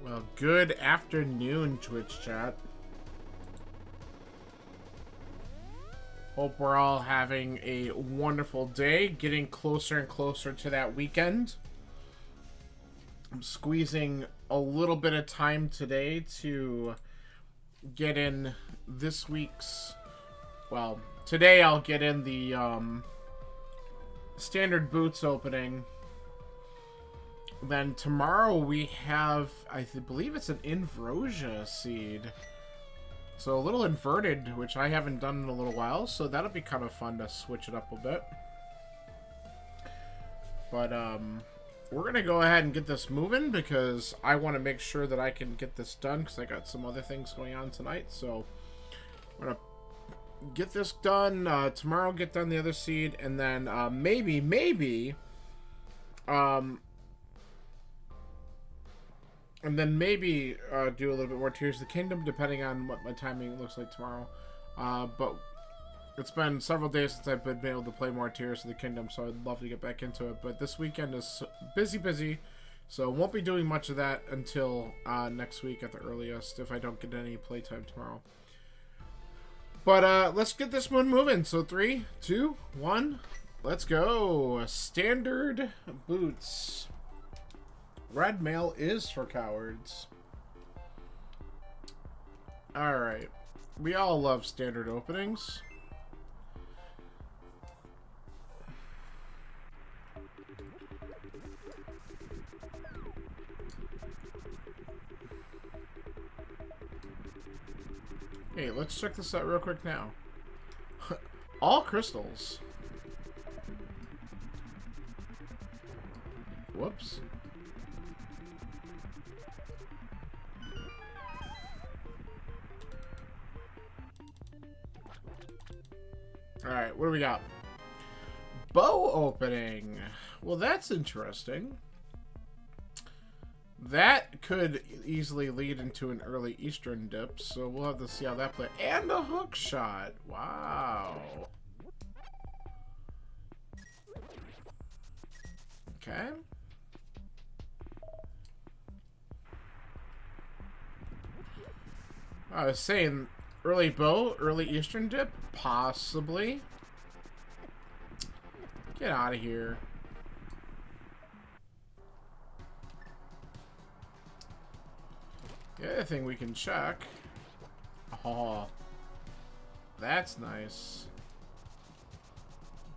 Well, good afternoon, Twitch chat. Hope we're all having a wonderful day, getting closer and closer to that weekend. I'm squeezing a little bit of time today to get in this week's... Well, today I'll get in the standard boots opening. Then tomorrow we have, I believe it's an Inverossia seed. So a little inverted, which I haven't done in a little while, so that'll be kind of fun to switch it up a bit. But we're going to go ahead and get this moving because I want to make sure that I can get this done because I got some other things going on tonight. So we're going to get this done tomorrow, get done the other seed, and then maybe do a little bit more Tears of the Kingdom, depending on what my timing looks like tomorrow. But it's been several days since I've been able to play more Tears of the Kingdom, so I'd love to get back into it. But this weekend is busy, so won't be doing much of that until next week at the earliest, if I don't get any playtime tomorrow. But let's get this one moving. So 3, 2, 1, let's go. Standard boots. Red mail is for cowards. Alright. We all love standard openings. Hey, let's check this out real quick now. All crystals. Whoops. Alright, what do we got? Bow opening. Well, that's interesting. That could easily lead into an early Eastern dip, so we'll have to see how that plays. And a hook shot. Wow. Okay. I was saying, early bow, early Eastern dip? Possibly. Get out of here. The other thing we can check. Oh, that's nice.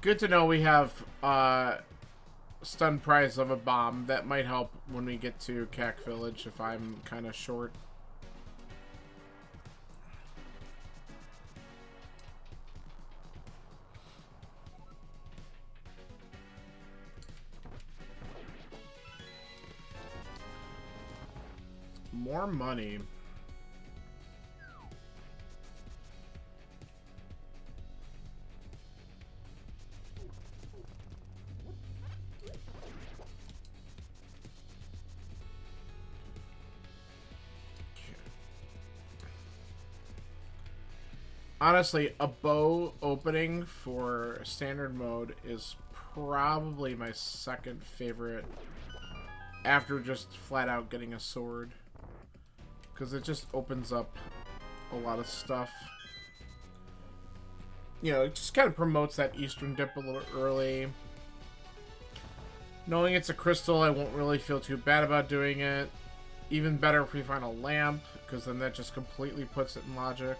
Good to know we have stun prize of a bomb. That might help when we get to Cack Village if I'm kind of short. More money. Honestly, a bow opening for standard mode is probably my second favorite after just flat out getting a sword. Because it just opens up a lot of stuff. You know, it just kind of promotes that Eastern dip a little early. Knowing it's a crystal, I won't really feel too bad about doing it. Even better if we find a lamp, because then that just completely puts it in logic.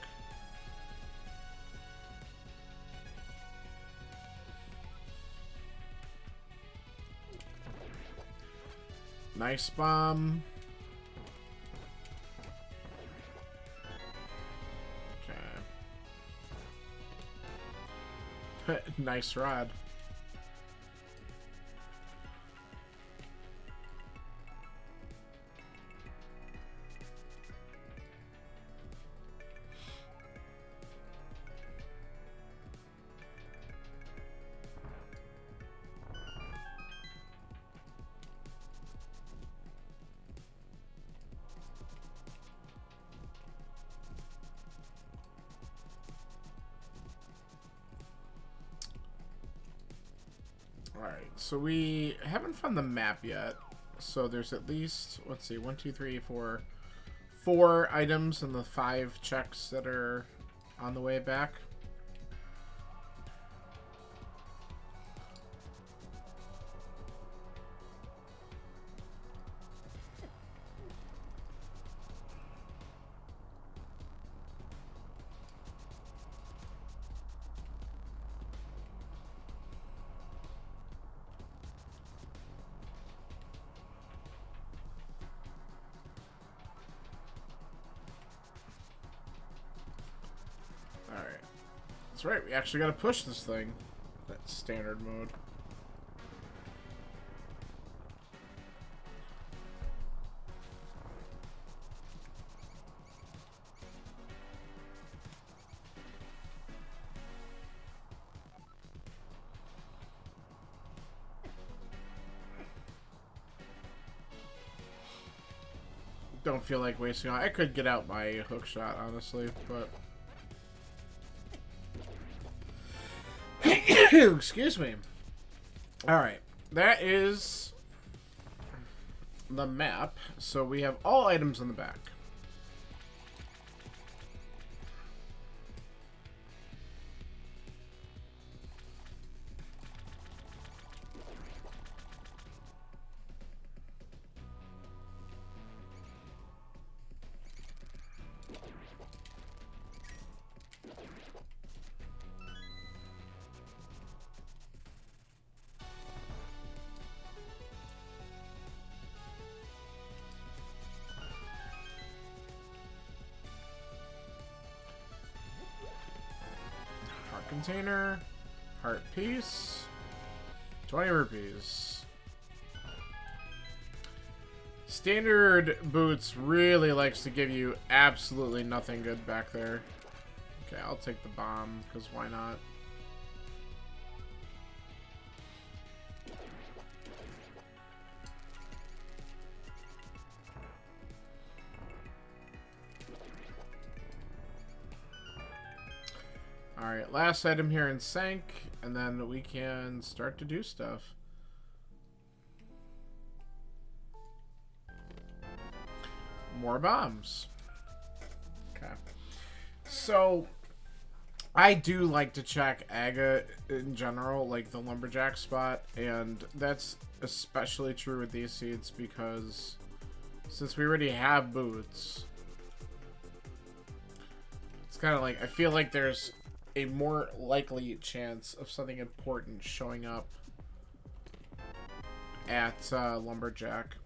Nice bomb. Nice rod. Alright, so we haven't found the map yet. So there's at least, let's see, 1, 2, 3, 4, 4 items in the 5 checks that are on the way back. That's right, we actually gotta push this thing. That's standard mode. Don't feel like wasting on. I could get out my hook shot, honestly, but excuse me. Alright, that is the map. So we have all items in the back. Container, heart piece, 20 rupees. Standard boots really likes to give you absolutely nothing good back there. Okay, I'll take the bomb, because why not? Alright, last item here in Sank, and then we can start to do stuff. More bombs. Okay. So, I do like to check Aga in general, like the lumberjack spot, and that's especially true with these seeds because since we already have boots, it's kind of like, I feel like there's a more likely chance of something important showing up at lumberjack.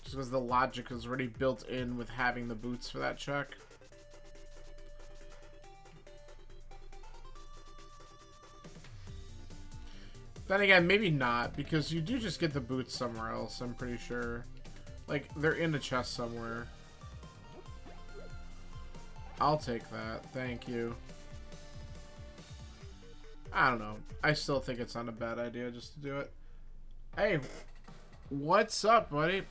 Just because the logic is already built in with having the boots for that check. Then again, maybe not, because you do just get the boots somewhere else, I'm pretty sure. Like, they're in a chest somewhere. I'll take that. Thank you. I don't know. I still think it's not a bad idea just to do it. Hey, what's up, buddy?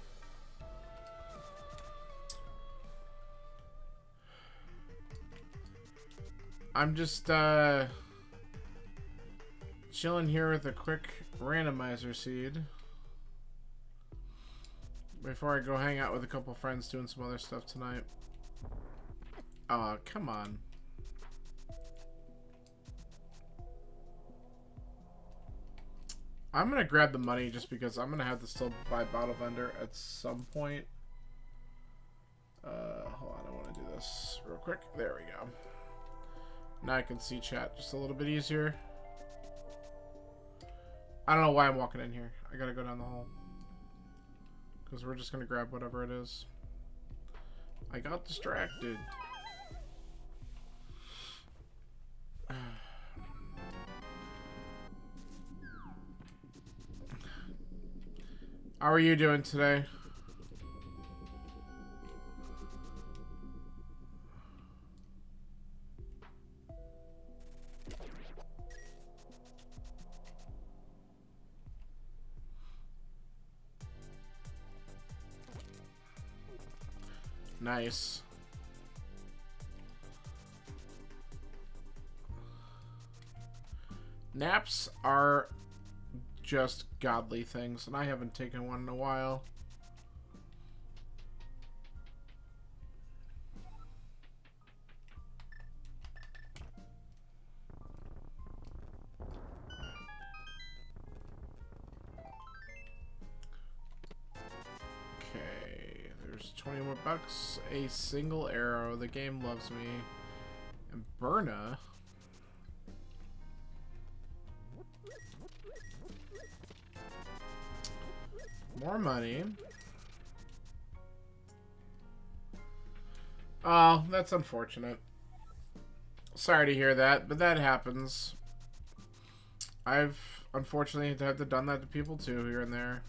I'm just, chilling here with a quick randomizer seed. Before I go hang out with a couple friends doing some other stuff tonight. Oh, come on. I'm gonna grab the money just because I'm gonna have to still buy Bottle Vendor at some point. Hold on, I want to do this real quick. There we go. Now I can see chat just a little bit easier. I don't know why I'm walking in here. I gotta go down the hall. Because we're just gonna grab whatever it is. I got distracted. How are you doing today? Nice. Naps are just godly things, and I haven't taken one in a while. Okay, there's 20 more bucks. A single arrow. The game loves me. And Burna. More money. Oh, that's unfortunate. Sorry to hear that, but that happens. I've unfortunately had to done that to people too, here and there.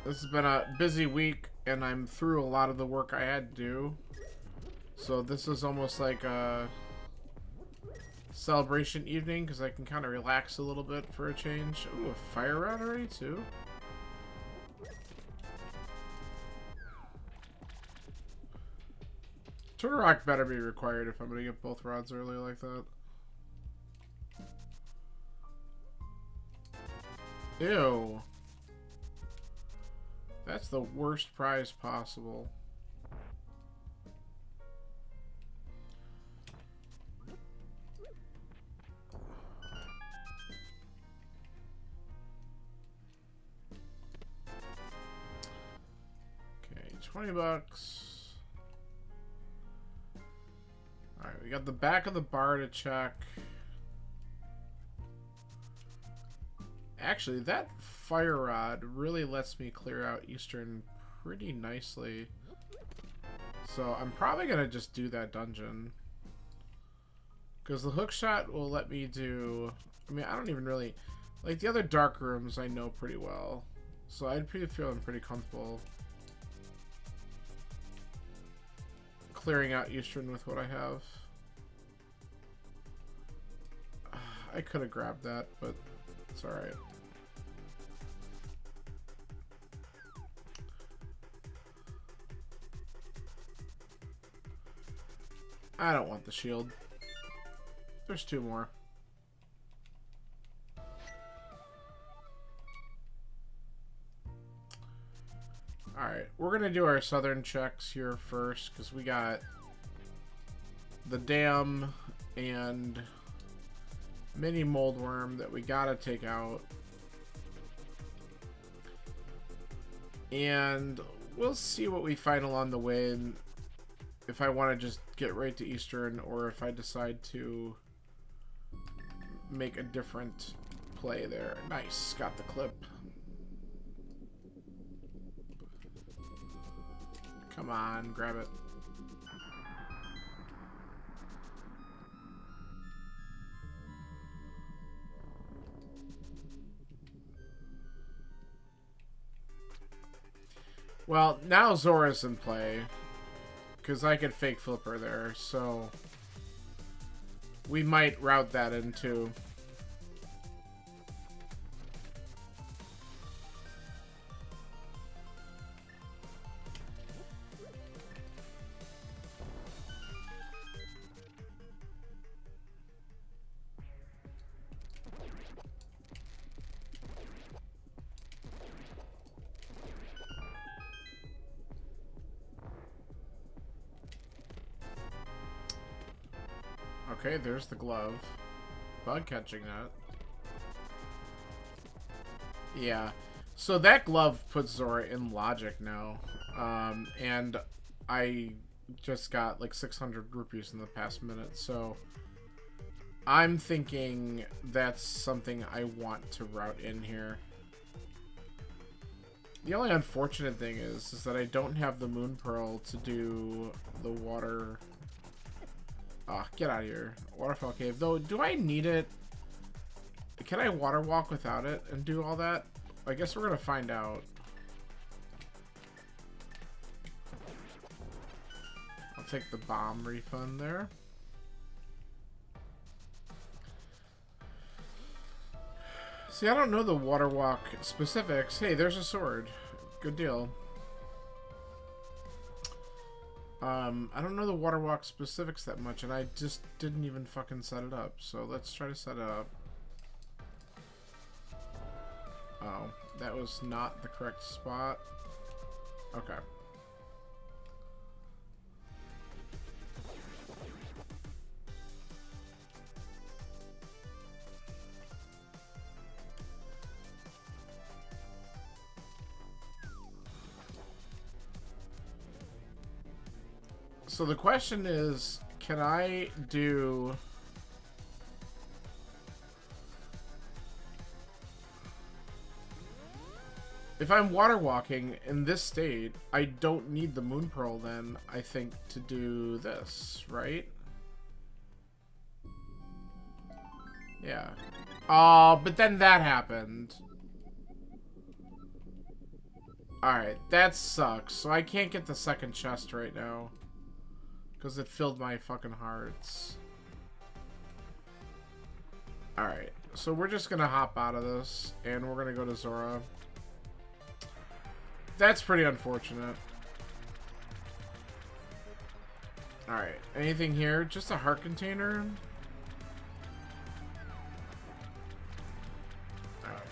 This has been a busy week, and I'm through a lot of the work I had to do. So this is almost like a celebration evening, because I can kind of relax a little bit for a change. Ooh, a fire rod already, too? Turtle Rock better be required if I'm going to get both rods early like that. Ew. That's the worst prize possible. Okay, 20 bucks. Alright, we got the back of the bar to check. Actually, that fire rod really lets me clear out Eastern pretty nicely. So I'm probably going to just do that dungeon. Because the hook shot will let me do... I mean, I don't even really... Like, the other dark rooms I know pretty well. So I'd be feeling pretty comfortable clearing out Eastern with what I have. I could have grabbed that, but it's alright. I don't want the shield. There's two more. Alright, we're gonna do our southern checks here first, because we got the dam and mini moldworm that we gotta take out. And we'll see what we find along the way, and if I want to just get right to Eastern, or if I decide to make a different play there. Nice, got the clip. Come on, grab it. Well, now Zora's in play, because I could fake flipper there, so we might route that into. Okay, there's the glove. Bug catching that. Yeah. So that glove puts Zora in logic now. And I just got like 600 rupees in the past minute, so I'm thinking that's something I want to route in here. The only unfortunate thing is that I don't have the Moon Pearl to do the water... Ah, get out of here. Waterfall Cave. Though, do I need it? Can I water walk without it and do all that? I guess we're gonna find out. I'll take the bomb refund there. See, I don't know the water walk specifics. Hey, there's a sword. Good deal. I don't know the water walk specifics that much, and I just didn't even fucking set it up. So let's try to set it up. Oh, that was not the correct spot. Okay. So the question is, can I do... If I'm water walking in this state, I don't need the Moon Pearl then, I think, to do this, right? Yeah. Oh, but then that happened. Alright, that sucks. So I can't get the second chest right now. Because it filled my fucking hearts. Alright, so we're just gonna hop out of this, and we're gonna go to Zora. That's pretty unfortunate. Alright, anything here? Just a heart container? Alright.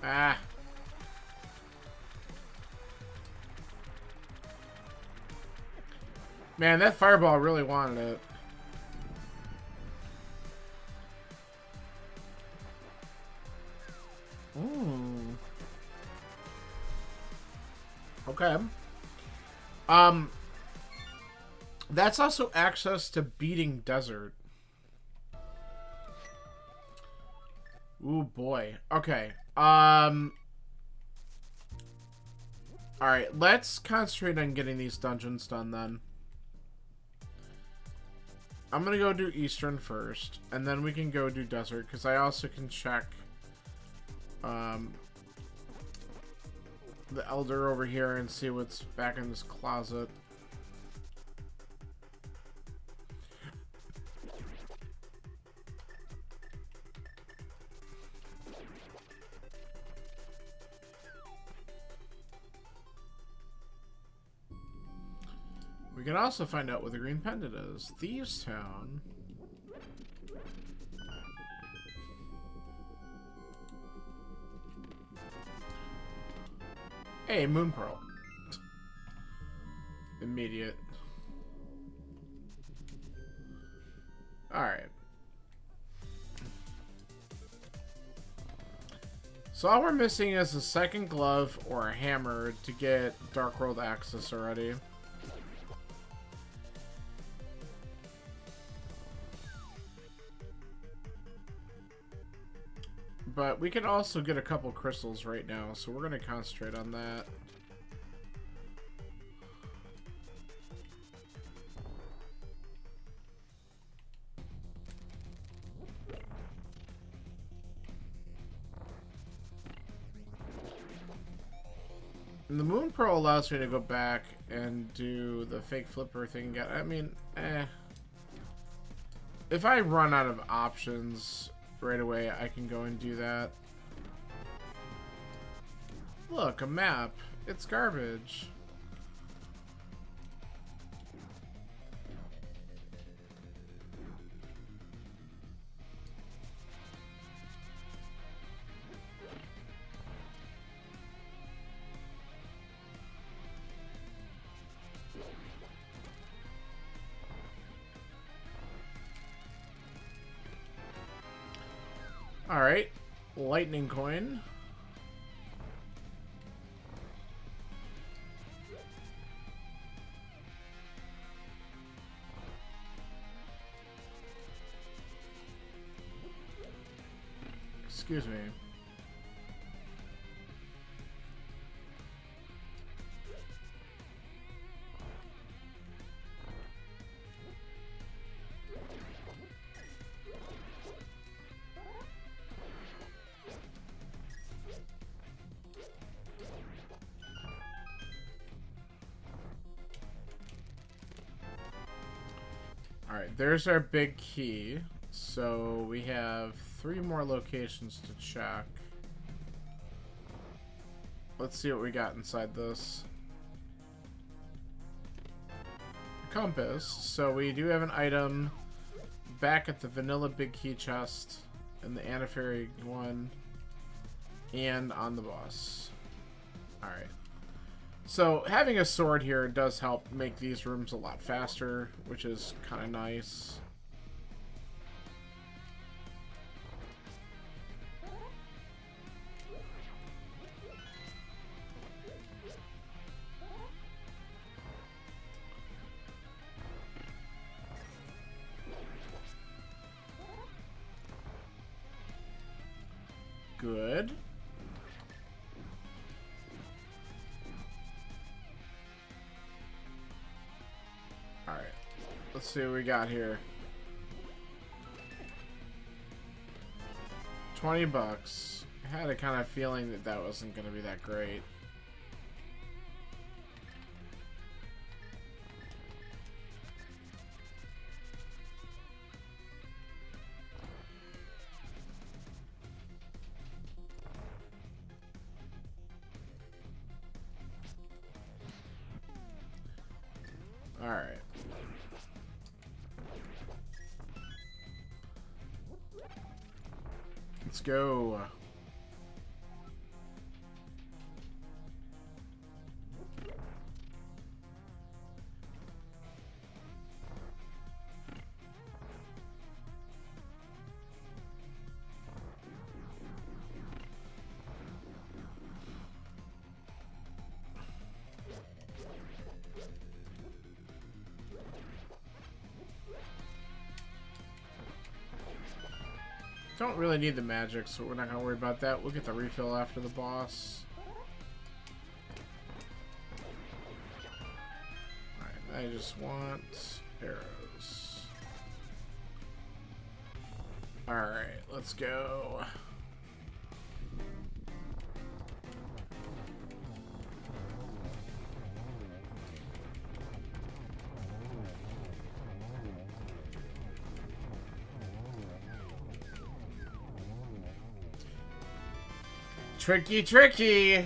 Ah. Man, that fireball really wanted it. Ooh. Okay. That's also access to Beating Desert. Ooh, boy. Okay. Alright, let's concentrate on getting these dungeons done then. I'm gonna go do Eastern first, and then we can go do Desert, because I also can check the Elder over here and see what's back in this closet. We can also find out what the green pendant is. Thieves Town. Hey, Moon Pearl. Immediate. Alright. So all we're missing is a second glove or a hammer to get Dark World access already. But we can also get a couple crystals right now, so we're going to concentrate on that. And the Moon Pearl allows me to go back and do the fake flipper thing again. I mean, if I run out of options right away, I can go and do that. Look, a map. It's garbage. Alright. Lightning coin. Excuse me. Alright, there's our big key. So we have 3 more locations to check. Let's see what we got inside this. Compass. So we do have an item back at the vanilla big key chest and the Anafairy one and on the boss. Alright. So having a sword here does help make these rooms a lot faster, which is kind of nice. Good. Alright. Let's see what we got here. 20 bucks. I had a kind of feeling that that wasn't going to be that great. Alright. Let's go. Don't really need the magic, so we're not going to worry about that. We'll get the refill after the boss. Alright, I just want arrows. Alright, let's go. Tricky, tricky!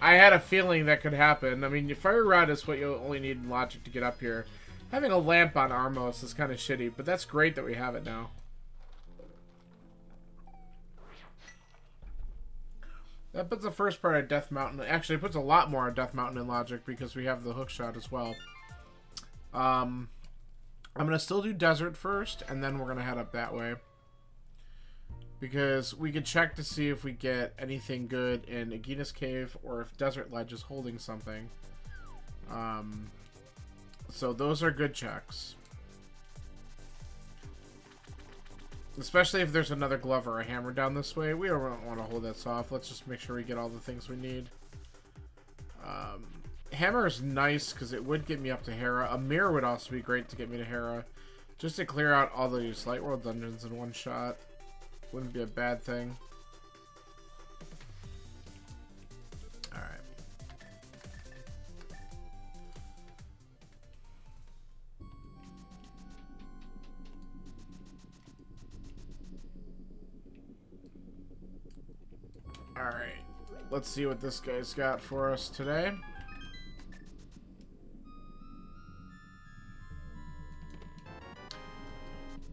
I had a feeling that could happen. I mean, Fire Rod is what you only need in Logic to get up here. Having a lamp on Armos is kind of shitty, but that's great that we have it now. That puts the first part of Death Mountain... Actually, it puts a lot more on Death Mountain in Logic because we have the hookshot as well. I'm going to still do Desert first, and then we're going to head up that way. Because we could check to see if we get anything good in Aegina's Cave or if Desert Ledge is holding something. So those are good checks. Especially if there's another glove or a hammer down this way. We don't want to hold that soft. Let's just make sure we get all the things we need. Hammer is nice because it would get me up to Hera. A mirror would also be great to get me to Hera. Just to clear out all these Light World dungeons in one shot. Wouldn't be a bad thing. Alright. Alright. Let's see what this guy's got for us today.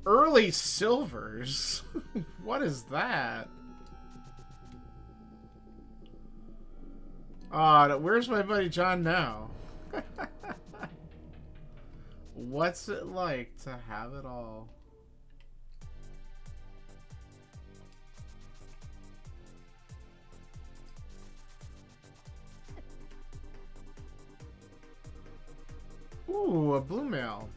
Early silvers? What is that? Where's my buddy John now? What's it like to have it all? Ooh, a blue mail.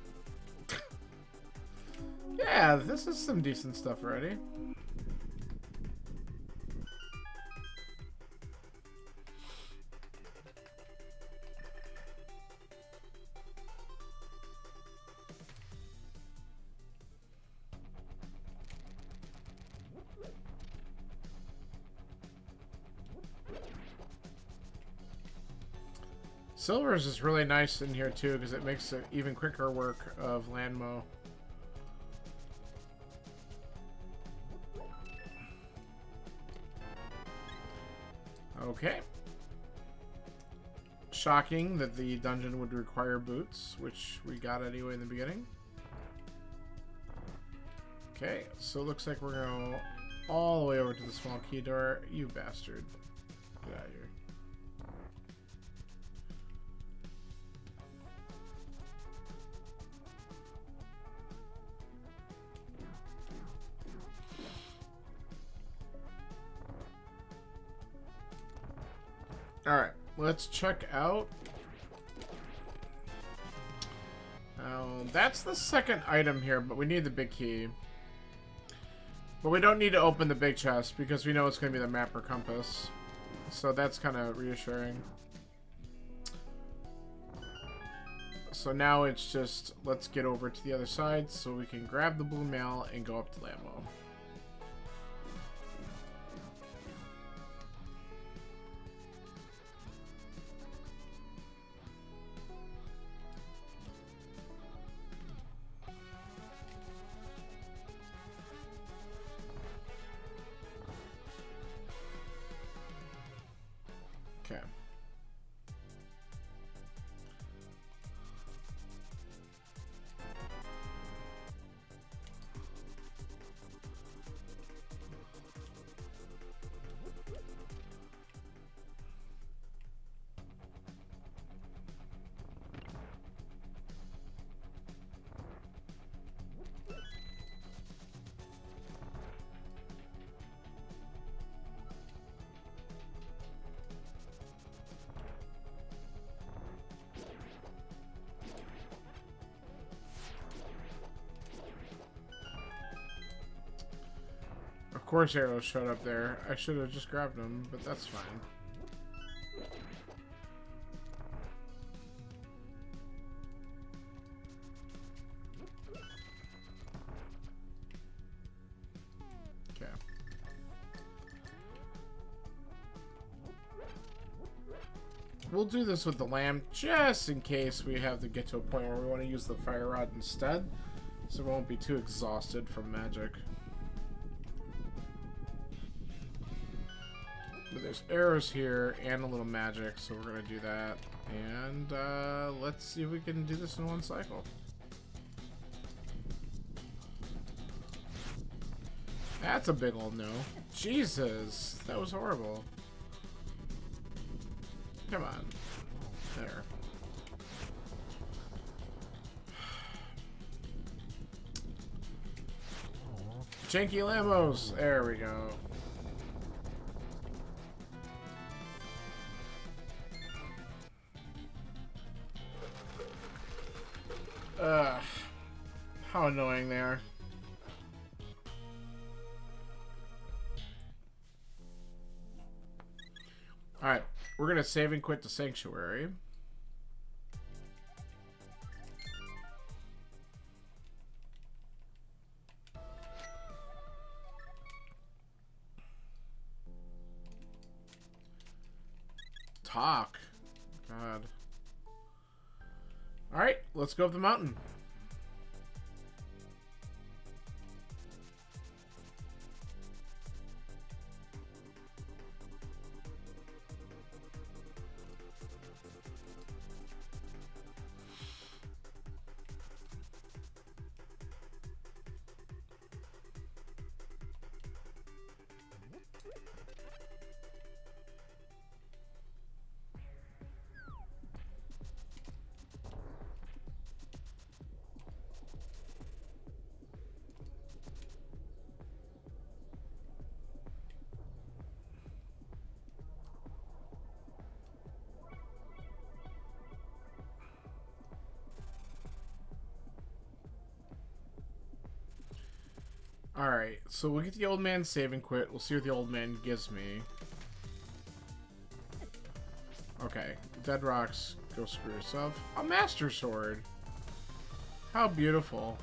Yeah, this is some decent stuff already. Silvers is really nice in here too because it makes it even quicker work of Landmo. Okay. Shocking that the dungeon would require boots, which we got anyway in the beginning. Okay, so it looks like we're going all the way over to the small key door. You bastard. Get out of here. Alright, let's check out. That's the second item here, but we need the big key. But we don't need to open the big chest because we know it's going to be the map or compass. So that's kind of reassuring. So now it's just, let's get over to the other side so we can grab the blue mail and go up to Lambo. Okay. Of course arrows showed up there. I should have just grabbed them, but that's fine. Okay. We'll do this with the lamp just in case we have to get to a point where we want to use the fire rod instead, so we won't be too exhausted from magic. But there's arrows here and a little magic, so we're gonna do that. And let's see if we can do this in one cycle. That's a big old no. Jesus, that was horrible. Come on. There. Janky Lambos. There we go. How annoying they are. Alright, we're gonna save and quit the sanctuary. Talk. God. Alright, let's go up the mountain. Alright, so we'll get the old man save and quit. We'll see what the old man gives me. Okay, dead rocks, go screw yourself. A master sword. How beautiful.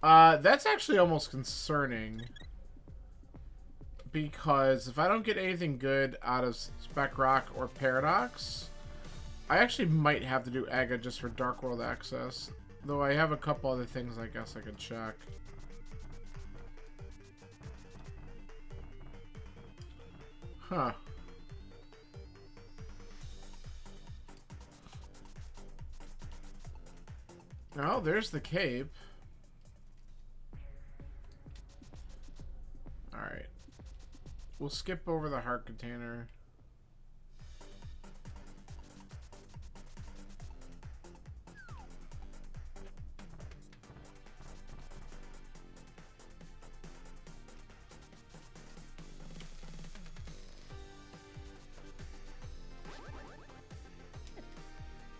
That's actually almost concerning. Because if I don't get anything good out of Spec Rock or Paradox, I actually might have to do Aga just for Dark World access. Though I have a couple other things I guess I could check. Huh. Oh, there's the cape. Alright. We'll skip over the heart container.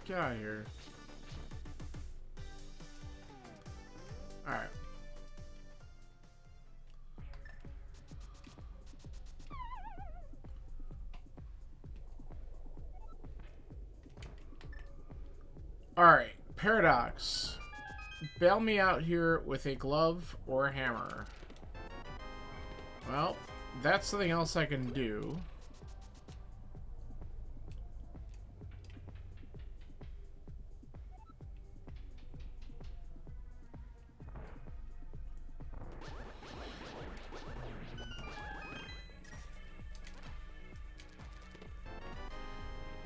Get out of here. Alright. Alright, Paradox. Bail me out here with a glove or a hammer. Well, that's something else I can do.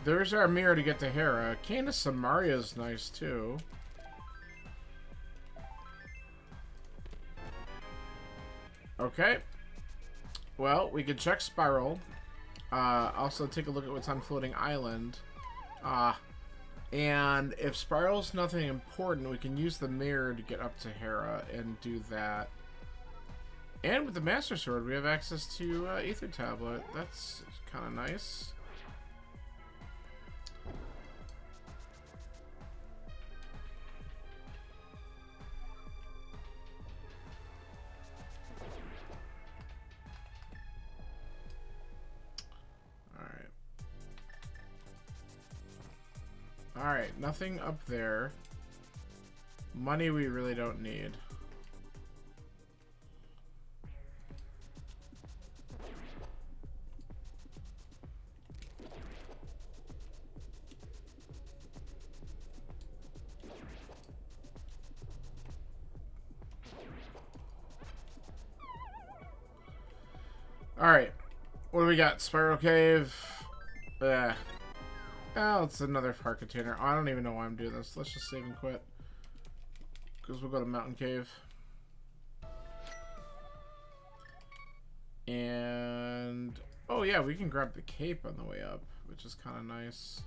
There's our mirror to get to Hera. Candace Samaria's nice too. Okay. Well, we could check Spiral. Also take a look at what's on Floating Island. And if Spiral's nothing important, we can use the mirror to get up to Hera and do that. And with the Master Sword, we have access to Aether Tablet. That's kind of nice. Alright, nothing up there. Money we really don't need. Alright, what do we got? Spiral Cave. Oh, it's another heart container. I don't even know why I'm doing this. Let's just save and quit. Because we'll go to Mountain Cave. And... oh yeah, we can grab the cape on the way up, which is kind of nice.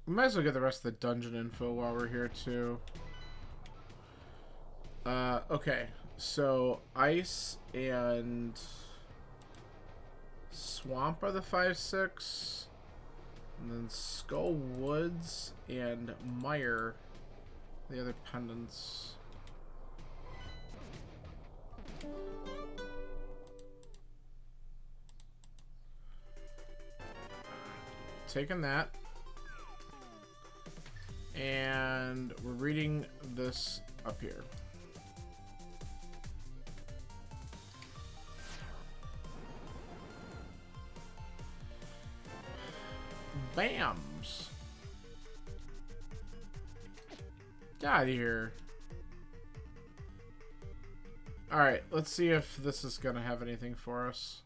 We might as well get the rest of the dungeon info while we're here, too. Okay. So, Ice and Swamp are the 5-6. And then Skull Woods and Mire, the other pendants. Taking that. And we're reading this up here. Bams. Get out of here. Alright, let's see if this is gonna have anything for us.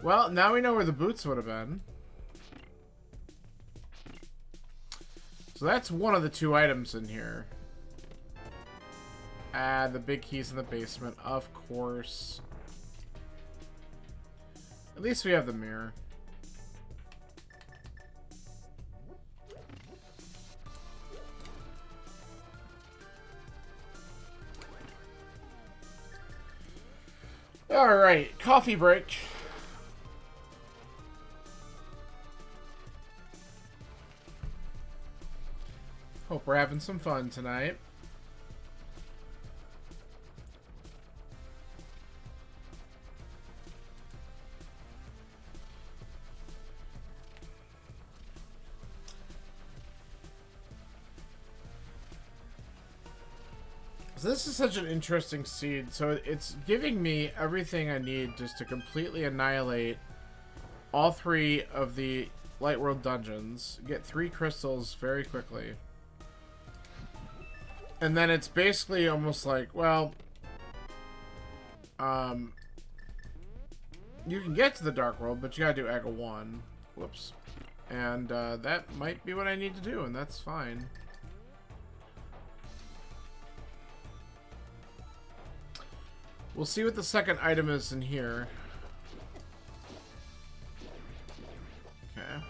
Well, now we know where the boots would have been. So that's one of the 2 items in here. The big key's in the basement, of course. At least we have the mirror. Alright, coffee break. Hope we're having some fun tonight. So this is such an interesting seed. So it's giving me everything I need just to completely annihilate all 3 of the Light World dungeons. Get 3 crystals very quickly. And then it's basically almost like, well, you can get to the Dark World, but you gotta do Aga 1. Whoops. And that might be what I need to do, and that's fine. We'll see what the second item is in here. Okay.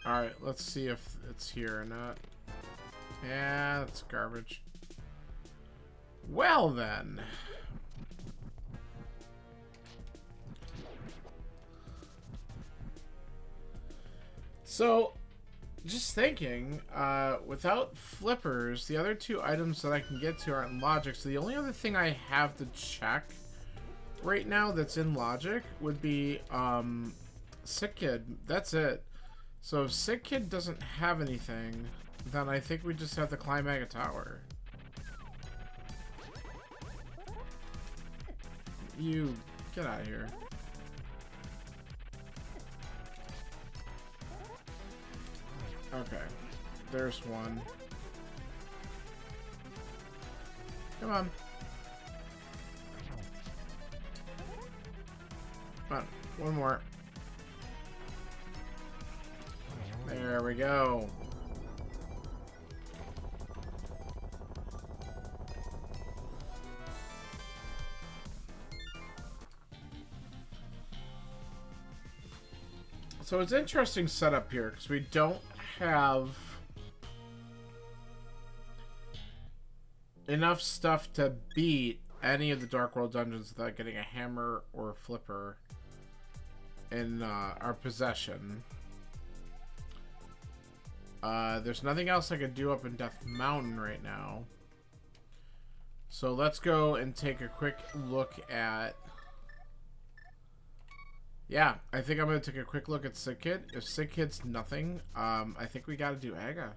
Alright, let's see if it's here or not. Yeah, that's garbage. Well then. So, just thinking, without flippers, the other 2 items that I can get to are in logic, so the only other thing I have to check right now that's in logic would be, Sick Kid. That's it. So if Sick Kid doesn't have anything, then I think we just have to climb Aga Tower. You get out of here. Okay. There's one. Come on. Come on. One more. There we go. So it's an interesting setup here because we don't have enough stuff to beat any of the Dark World dungeons without getting a hammer or a flipper in our possession. There's nothing else I could do up in Death Mountain right now. So let's go and take a quick look at... Yeah, I think I'm going to take a quick look at Sick Kid. If Sick Kid's nothing, I think we got to do Aga.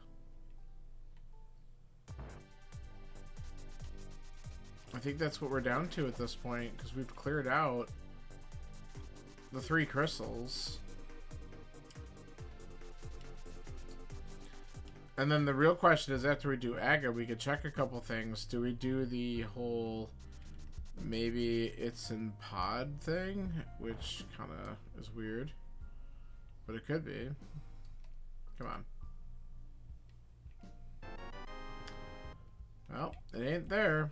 I think that's what we're down to at this point, because we've cleared out the 3 crystals. And then the real question is, after we do Aga, we could check a couple things. Do we do the whole maybe it's in pod thing? Which kind of is weird. But it could be. Come on. Well, it ain't there.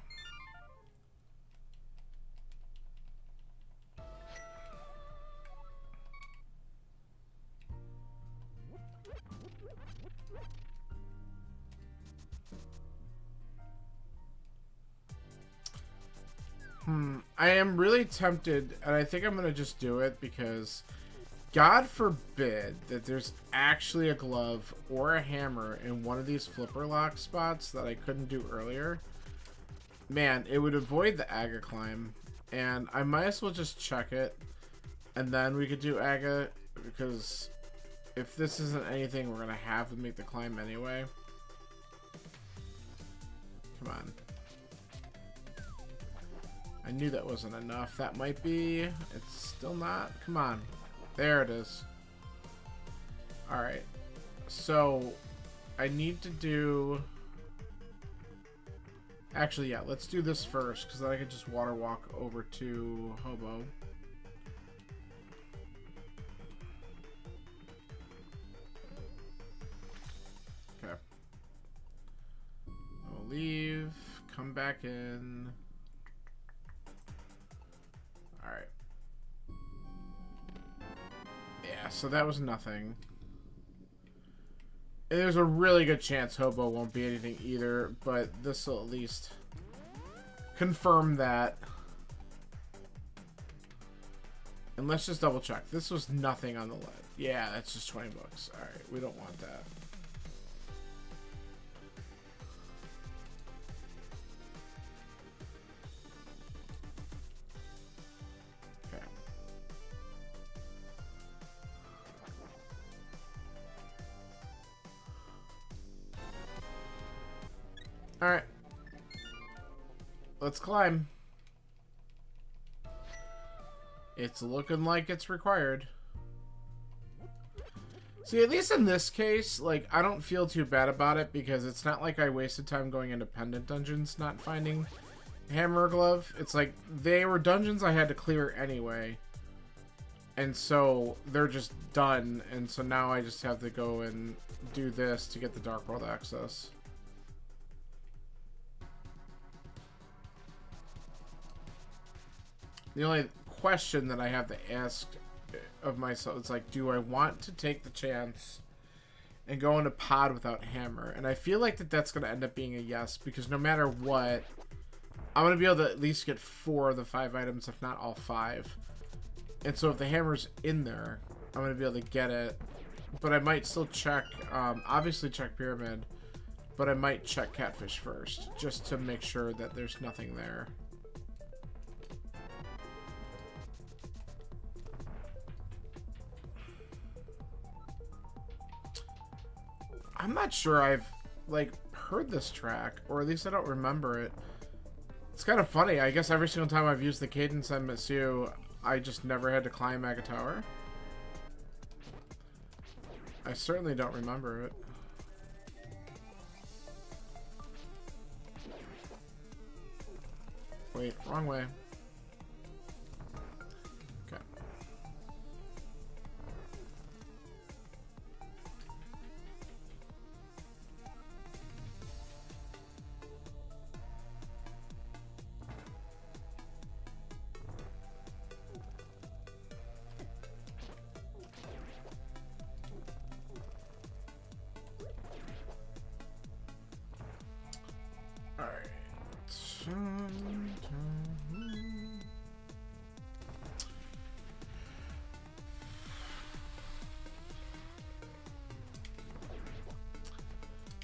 I am really tempted, and I think I'm going to just do it because God forbid that there's actually a glove or a hammer in one of these flipper lock spots that I couldn't do earlier. Man, it would avoid the Aga climb, and I might as well just check it, and then we could do Aga, because if this isn't anything, we're going to have to make the climb anyway. Come on. I knew that wasn't enough. That might be. It's still not. Come on. There it is. Alright. So, I need to do... Actually, yeah. Let's do this first, because then I can just water walk over to Hobo. Okay. I'll leave. Come back in. Alright. Yeah, so that was nothing. And there's a really good chance Hobo won't be anything either, but this will at least confirm that. And let's just double check. This was nothing on the lead. Yeah, that's just 20 bucks. Alright, we don't want that. Okay. Alright. Let's climb. It's looking like it's required. See, at least in this case, like, I don't feel too bad about it because it's not like I wasted time going into pendant dungeons not finding Hammer Glove. It's like, they were dungeons I had to clear anyway. And so, they're just done, and so now I just have to go and do this to get the Dark World access. The only question that I have to ask of myself is like, do I want to take the chance and go into pod without hammer? And I feel like that's going to end up being a yes, because no matter what, I'm going to be able to at least get 4 of the 5 items, if not all 5. And so if the hammer's in there, I'm going to be able to get it. But I might still check, obviously check Pyramid, but I might check Catfish first, just to make sure that there's nothing there. I'm not sure I've, like, heard this track, or at least I don't remember it. It's kind of funny. I guess every single time I've used the Cadence MSU, I just never had to climb Mega Tower. I certainly don't remember it. Wait, wrong way. Okay.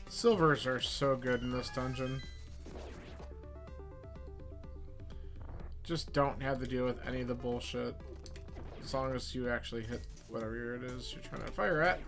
Silvers are so good in this dungeon. Just don't have to deal with any of the bullshit. As long as you actually hit whatever it is you're trying to fire at.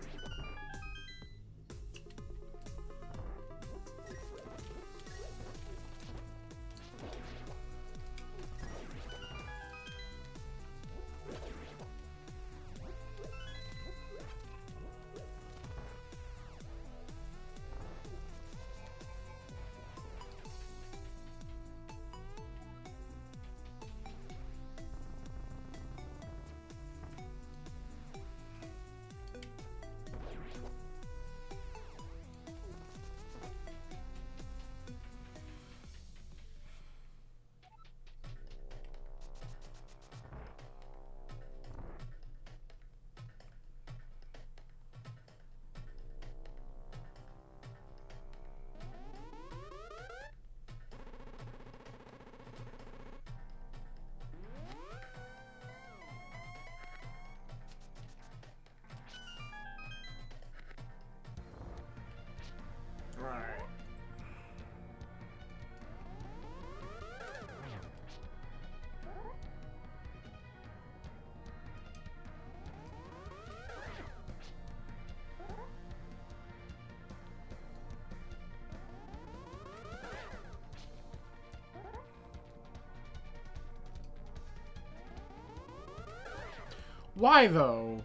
Why though?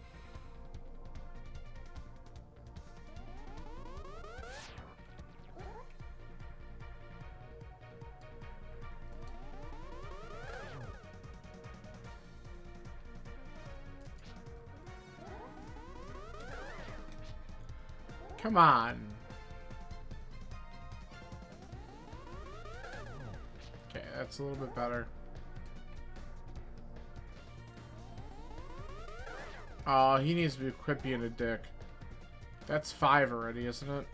Come on. Okay, that's a little bit better. Oh, he needs to be quit being a dick. That's 5 already, isn't it?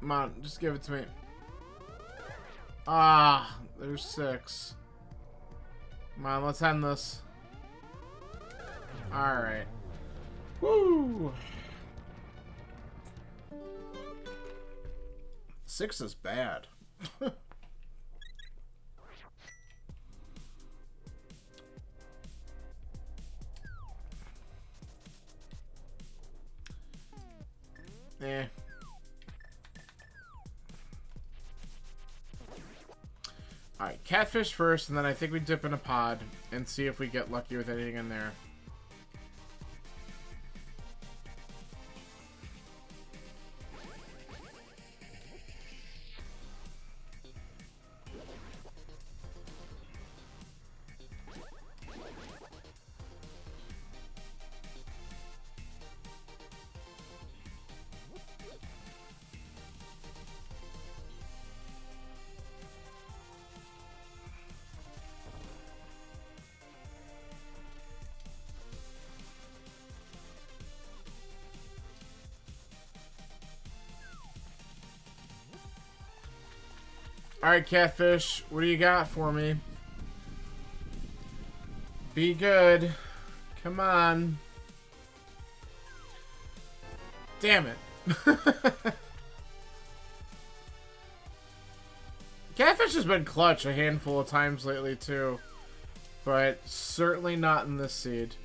Come on, just give it to me. Ah, there's 6. Come on, let's end this. Alright. Woo! 6 is bad. Eh. Alright, catfish first, and then I think we dip in a pod and see if we get lucky with anything in there. Alright, catfish, what do you got for me? Be good. Come on. Damn it. Catfish has been clutch a handful of times lately, too. But certainly not in this seed.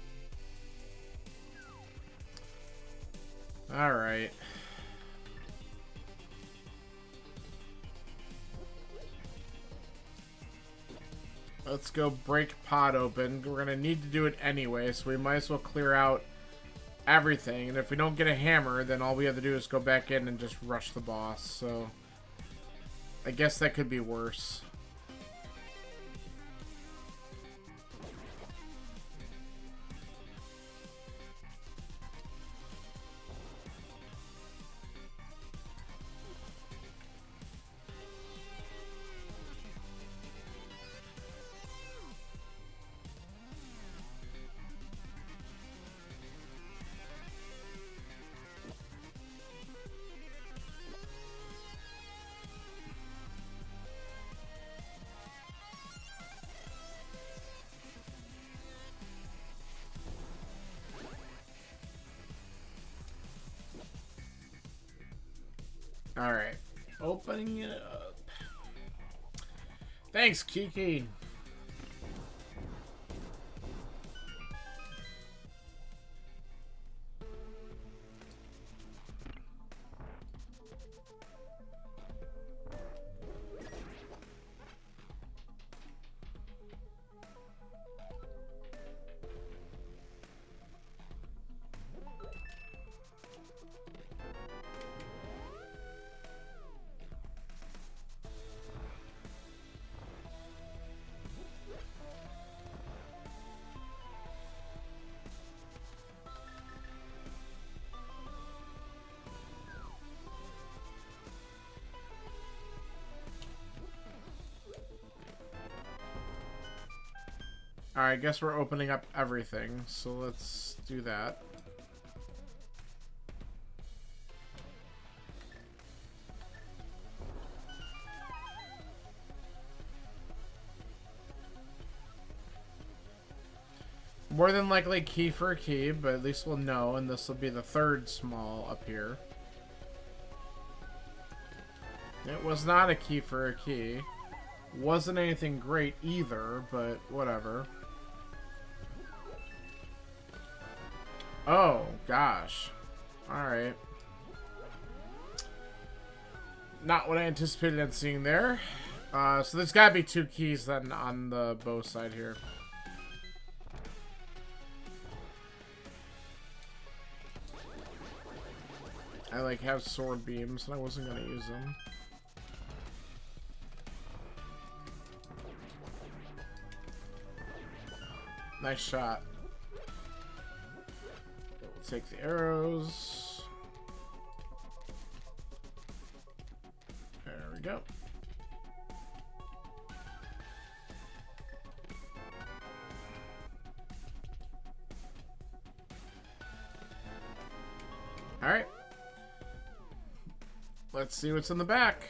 Alright. Let's go break pod open. We're gonna need to do it anyway, so we might as well clear out everything. And if we don't get a hammer, then all we have to do is go back in and just rush the boss. So I guess that could be worse. Alright. Opening it up. Thanks, Kiki. Alright, I guess we're opening up everything, so let's do that. More than likely key for a key, but at least we'll know, and this will be the third small up here. It was not a key for a key. Wasn't anything great either, but whatever. Oh, gosh. Alright. Not what I anticipated on seeing there. So there's gotta be 2 keys then on the bow side here. I like have sword beams and I wasn't gonna use them. Nice shot. We'll take the arrows. There we go. Alright. Let's see what's in the back.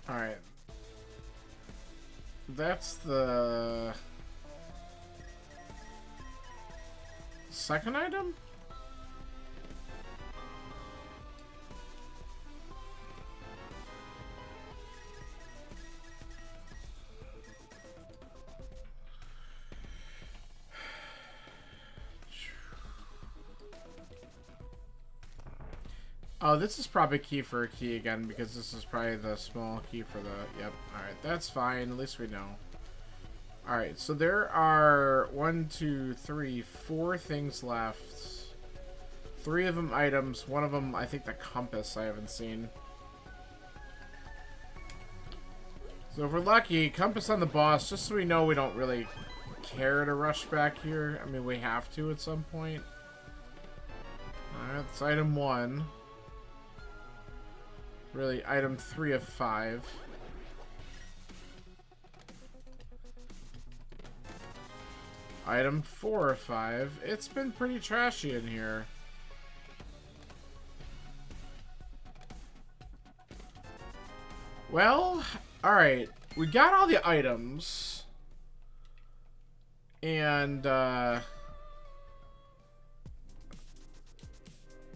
Alright. That's the second item? Oh, this is probably key for a key again, because this is probably the small key for the... Yep, alright, that's fine. At least we know. Alright, so there are 1, 2, 3, 4 things left. 3 of them items. One of them, I think the compass I haven't seen. So if we're lucky, compass on the boss, just so we know we don't really care to rush back here. I mean, we have to at some point. Alright, that's item 1. Really, item 3 of 5. Item 4 of 5. It's been pretty trashy in here. Well, alright. We got all the items. And,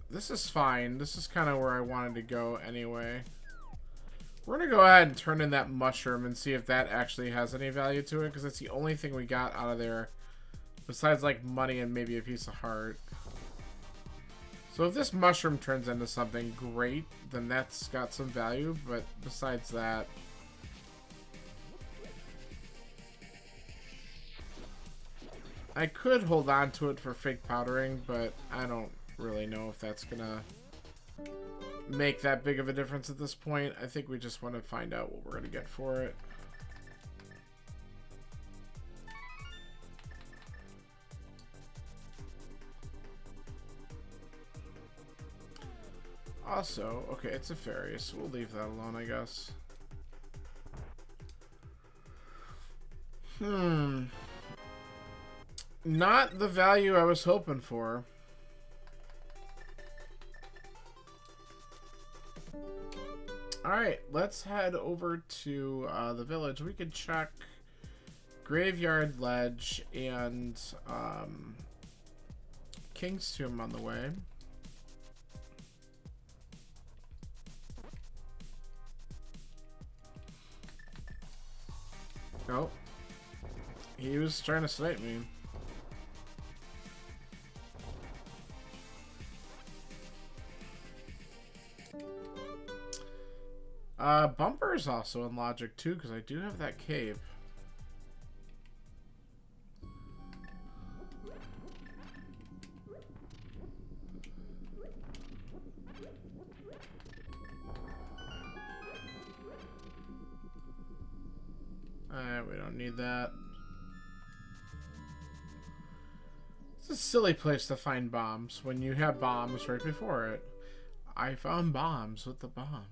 this is fine. This is kind of where I wanted to go anyway. We're going to go ahead and turn in that mushroom and see if that actually has any value to it, because that's the only thing we got out of there besides, like, money and maybe a piece of heart. So if this mushroom turns into something great, then that's got some value, but besides that... I could hold on to it for fake powdering, but I don't really know if that's gonna make that big of a difference at this point. I think we just want to find out what we're gonna get for it. Also, okay, it's a fairy, so we'll leave that alone, I guess. Not the value I was hoping for. Alright, let's head over to the village. We could check Graveyard Ledge and King's Tomb on the way. Oh. He was trying to snipe me. Bumper is also in logic too, because I do have that cape. We don't need that. It's a silly place to find bombs when you have bombs right before it. I found bombs with the bombs.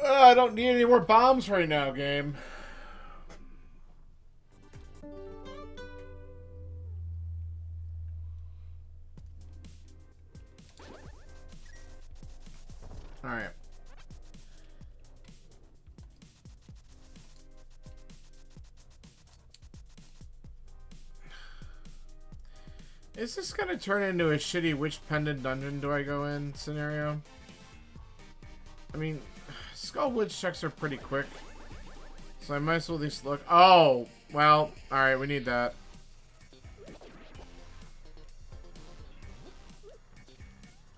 I don't need any more bombs right now, game. Alright. Is this gonna turn into a shitty which pendant dungeon do I go in scenario? I mean, Skull Woods checks are pretty quick, so I might as well at least look. Oh, Well, alright, we need that.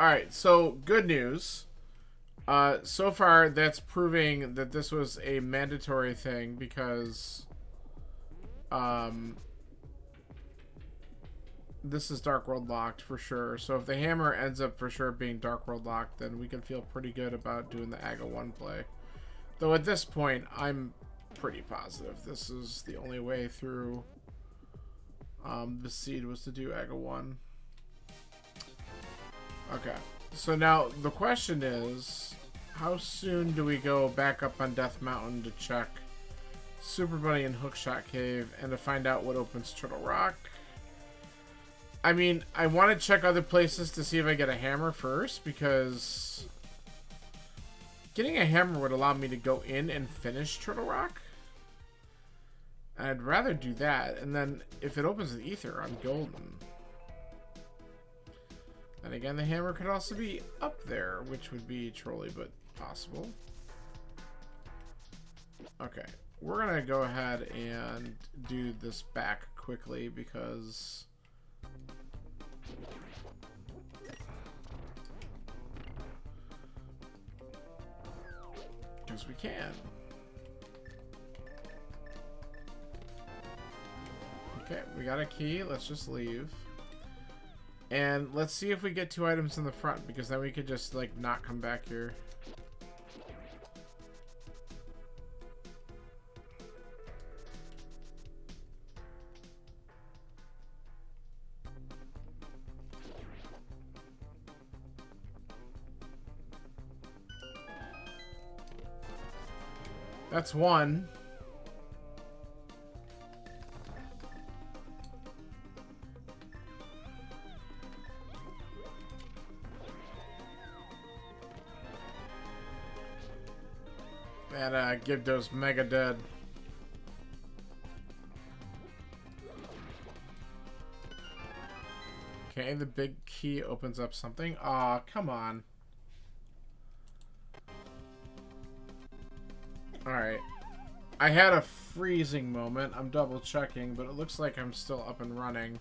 Alright, so good news. So far, that's proving that this was a mandatory thing because this is Dark World locked for sure. So if the hammer ends up for sure being Dark World locked, then we can feel pretty good about doing the AGA 1 play. Though at this point, I'm pretty positive this is the only way through the seed was to do AGA 1. Okay, so now the question is, how soon do we go back up on Death Mountain to check Super Bunny and Hookshot Cave and to find out what opens Turtle Rock? I mean, I want to check other places to see if I get a hammer first, because getting a hammer would allow me to go in and finish Turtle Rock. I'd rather do that, and then if it opens the Ether, I'm golden. And again, the hammer could also be up there, which would be trolly, but possible. Okay, we're gonna go ahead and do this back quickly because we can. Okay, we got a key. Let's just leave. And let's see if we get 2 items in the front, because then we could just, like, not come back here. That's 1. And Gibdo's mega dead. Okay, the big key opens up something. Aw, come on. Alright. I had a freezing moment. I'm double checking, but it looks like I'm still up and running.